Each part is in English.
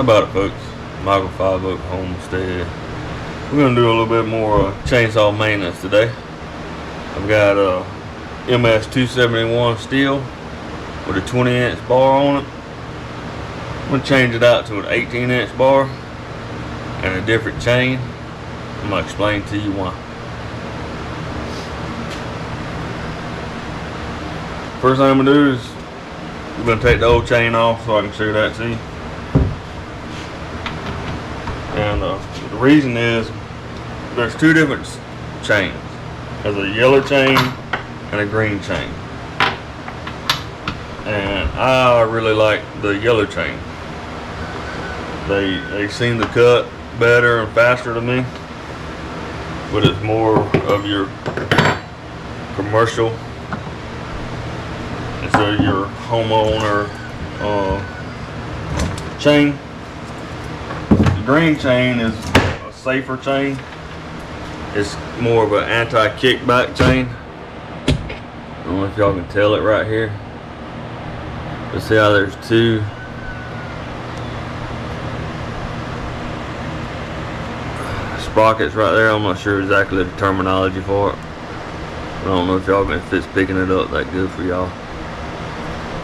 How about it, folks? Michael 5 Oak Homestead. We're going to do a little bit more chainsaw maintenance today. I've got a MS271 Stihl with a 20-inch bar on it. I'm going to change it out to an 18-inch bar and a different chain. I'm going to explain to you why. First thing I'm going to do is I'm going to take the old chain off so I can show that to you. And the reason is there's two different chains. There's a yellow chain and a green chain. And I really like the yellow chain. They seem to cut better and faster to me, but it's more of your commercial instead of your homeowner chain. The green chain is a safer chain. It's more of an anti-kickback chain. I don't know if y'all can tell it right here. But see how there's two sprockets right there. I'm not sure exactly the terminology for it. I don't know if it's picking it up that good for y'all.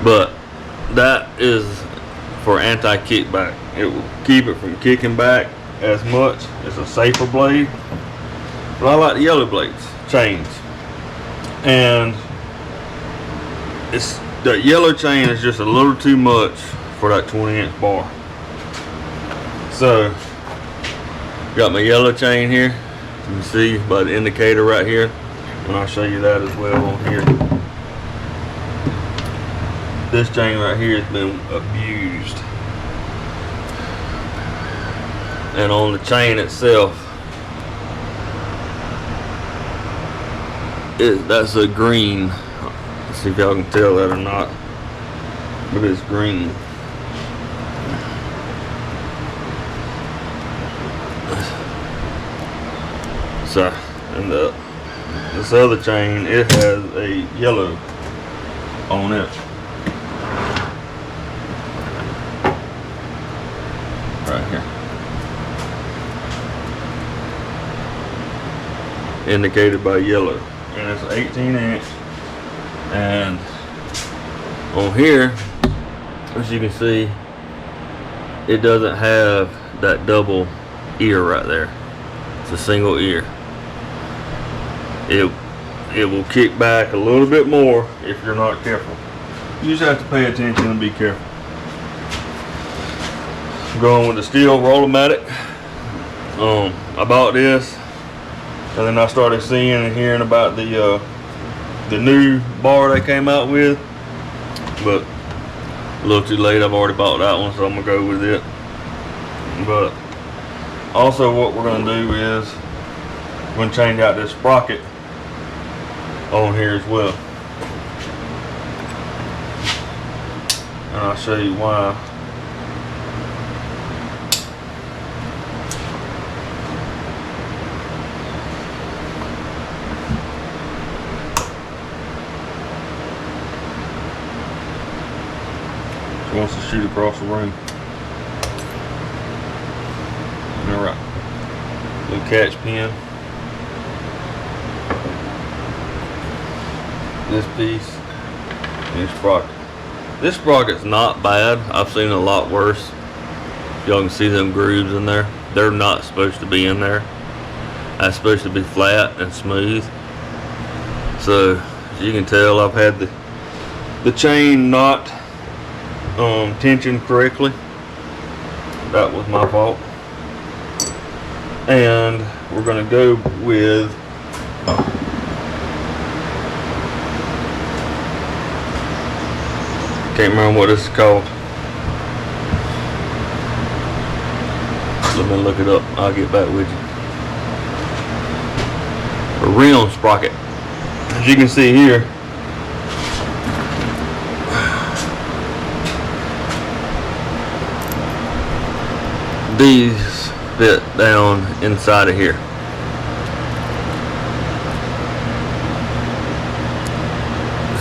But that is for anti-kickback. It will keep it from kicking back as much. It's a safer blade. But I like the yellow blades, chains. And the yellow chain is just a little too much for that 20-inch bar. So, got my yellow chain here. You can see by the indicator right here. And I'll show you that as well on here. This chain right here has been abused. And on the chain itself, that's a green. Let's see if y'all can tell that or not, but it's green. So, and this other chain, it has a yellow on it. Right here. Indicated by yellow. And it's 18-inch. And on here, as you can see, it doesn't have that double ear right there. It's a single ear. It will kick back a little bit more if you're not careful. You just have to pay attention and be careful. I'm going with the Stihl Roll-O-Matic. I bought this, and then I started seeing and hearing about the new bar they came out with, but a little too late. I've already bought that one, so I'm gonna go with it. But also, what we're gonna do is we're gonna change out this sprocket on here as well, and I'll show you why. Wants to shoot across the room. Alright. Little catch pin. This piece. And this sprocket. This sprocket's not bad. I've seen a lot worse. Y'all can see them grooves in there. They're not supposed to be in there. That's supposed to be flat and smooth. So as you can tell, I've had the chain not tension correctly. That was my fault. And we're gonna go with can't remember what this is called. Let me look it up. I'll get back with you. A rim sprocket. As you can see here, these fit down inside of here.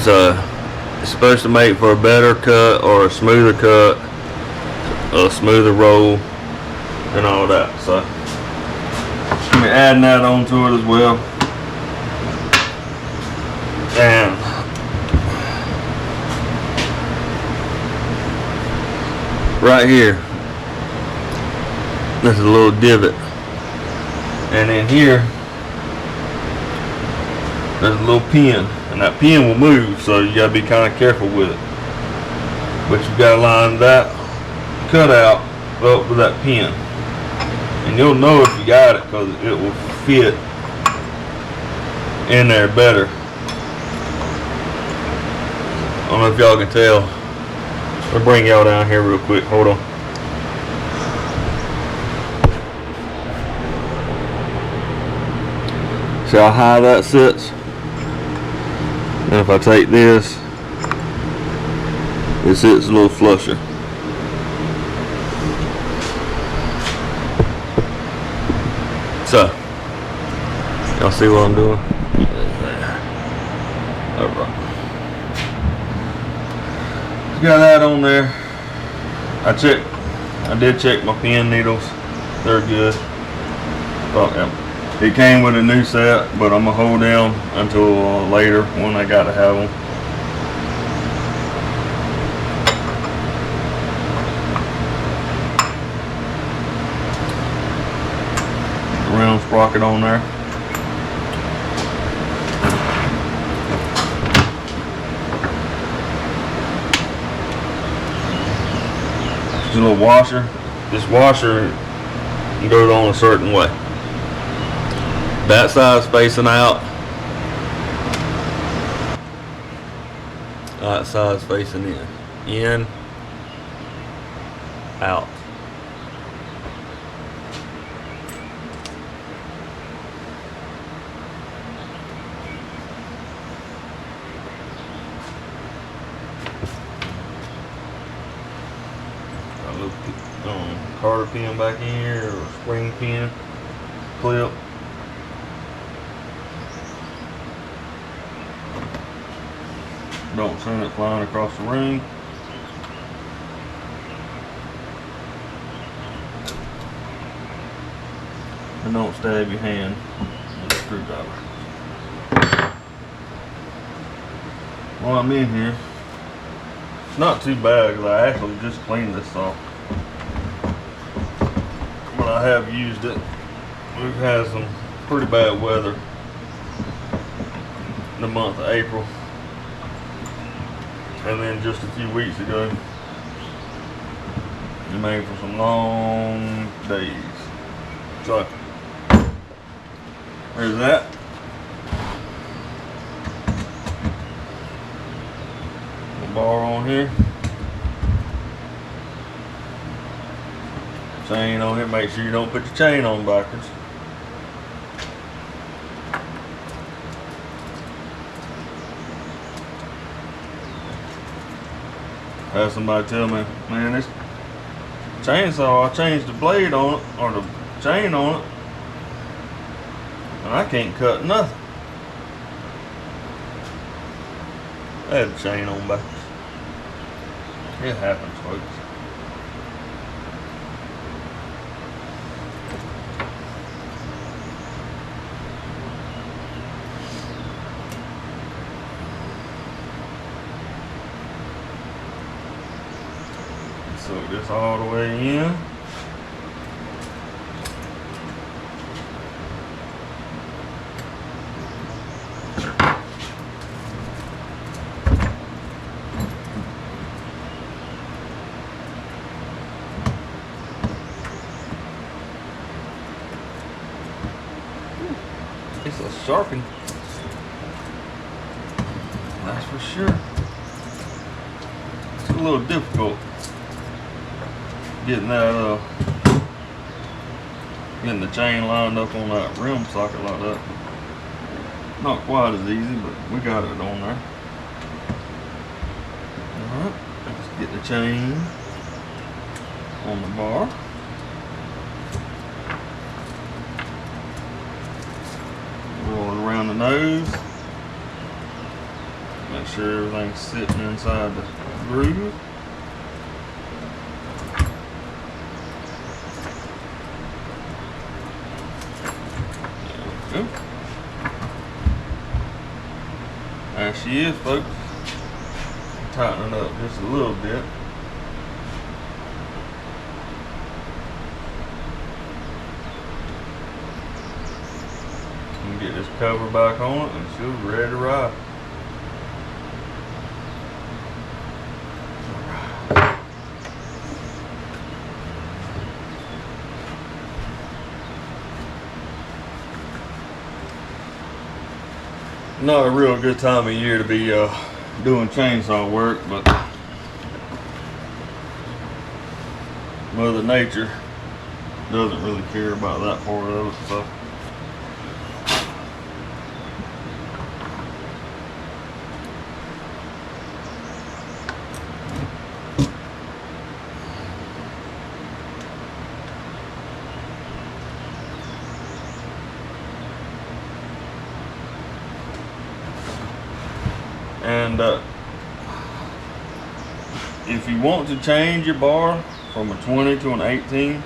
So it's supposed to make for a better cut or a smoother cut a smoother roll and all that. So I'm adding that onto it as well. And right here, there's a little divot, and in here there's a little pin, and that pin will move, so you gotta be kind of careful with it. But you gotta line that cutout up with that pin, and you'll know if you got it because it will fit in there better. I don't know if y'all can tell. I'll bring y'all down here real quick. Hold on. See how high that sits? And if I take this, it sits a little flusher. So, y'all see what I'm doing? Alright. Got that on there. I did check my pin needles. They're good. Well, yeah. It came with a new set, but I'm gonna hold them until later when I gotta have them. Round sprocket on there. Just a little washer. This washer goes on a certain way. That side's facing out. That side's facing in. In, out. Got a little Carter pin back in here, or spring pin clip. Don't send it flying across the room. And don't stab your hand with a screwdriver. While I'm in here, it's not too bad because I actually just cleaned this off. But I have used it. We've had some pretty bad weather in the month of April. And then just a few weeks ago, it made for some long days. So, there's that. A bar on here. Chain on here. Make sure you don't put your chain on backwards. Had somebody tell me, man, this chainsaw, I changed the blade on it, or the chain on it, and I can't cut nothing. I had the chain on backwards. It happens, folks. Soak this all the way in. It's a sharpen. That's for sure. It's a little difficult getting that getting the chain lined up on that rim socket like that. Not quite as easy, but we got it on there. Alright, let's get the chain on the bar. Roll it around the nose. Make sure everything's sitting inside the groove. Oop. There she is, folks. Tighten it up just a little bit. And get this cover back on it and she'll be ready to ride. Not a real good time of year to be doing chainsaw work, but Mother Nature doesn't really care about that part of it, so. And if you want to change your bar from a 20 to an 18,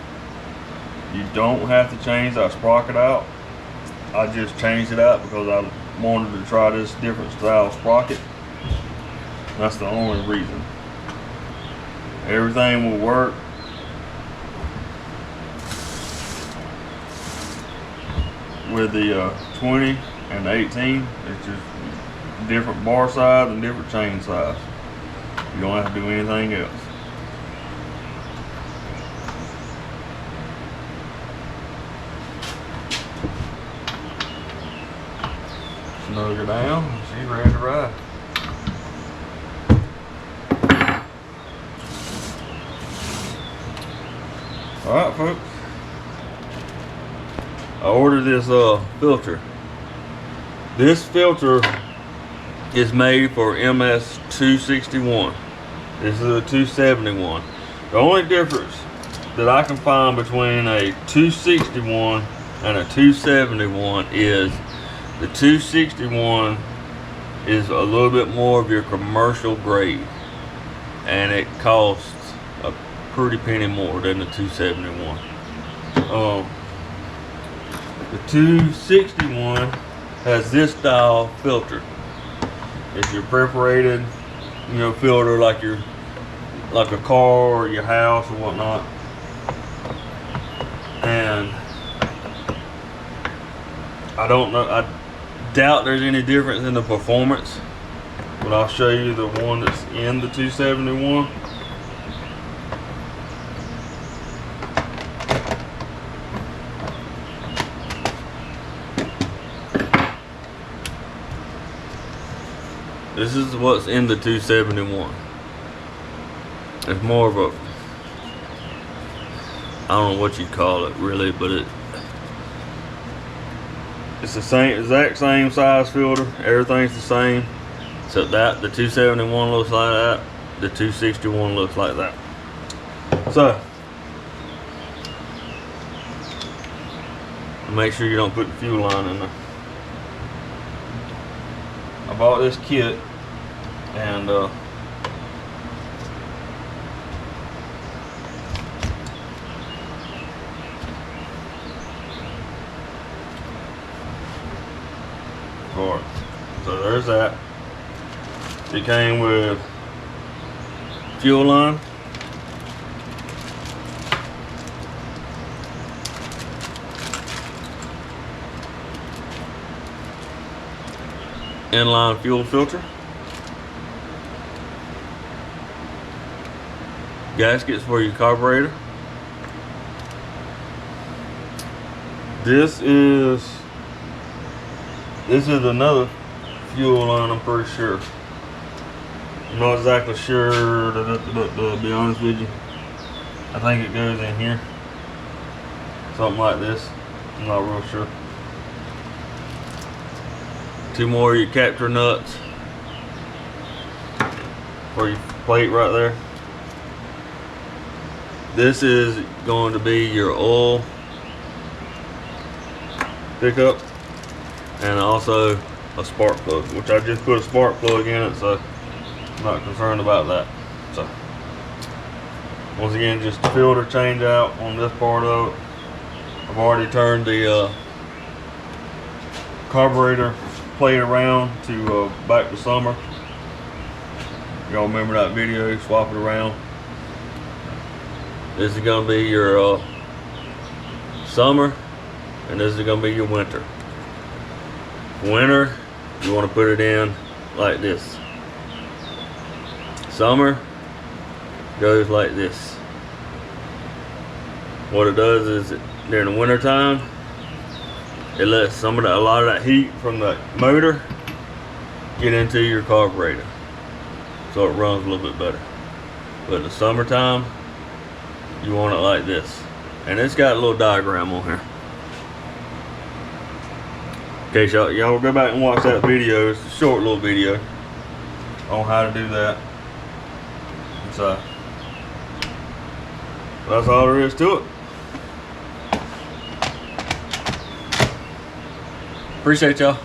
you don't have to change that sprocket out. I just changed it out because I wanted to try this different style sprocket. That's the only reason. Everything will work. With the 20 and 18, it's just different bar size and different chain size. You don't have to do anything else. Snug her down and she's ready to ride. Alright, folks. I ordered this filter. This filter is made for MS261. This is a 271. The only difference that I can find between a 261 and a 271 is the 261 is a little bit more of your commercial grade, and it costs a pretty penny more than the 271. The 261 has this style filter. It's your perforated, filter like a car or your house or whatnot. And I don't know, I doubt there's any difference in the performance, but I'll show you the one that's in the 271. This is what's in the 271. It's more of a, I don't know what you'd call it really, but it's the exact same size filter. Everything's the same, except that the 271 looks like that, the 261 looks like that. So make sure you don't put the fuel line in there. I bought this kit, and so there's that. It came with fuel line, inline fuel filter, gaskets for your carburetor. This is another fuel line, I'm pretty sure. I'm not exactly sure, to be honest with you. I think it goes in here, something like this. I'm not real sure. Two more of your capture nuts for your plate right there. This is going to be your oil pickup, and also a spark plug, which I just put a spark plug in it, so I'm not concerned about that. So once again, just filter change out on this part of it. I've already turned the carburetor play it around to back to summer. Y'all remember that video, swap it around. This is gonna be your summer, and this is gonna be your winter. Winter, you wanna put it in like this. Summer goes like this. What it does is during the winter time, it lets a lot of that heat from the motor get into your carburetor, so it runs a little bit better. But in the summertime, you want it like this. And it's got a little diagram on here. Okay, so y'all go back and watch that video. It's a short little video on how to do that. So that's all there is to it. Appreciate y'all.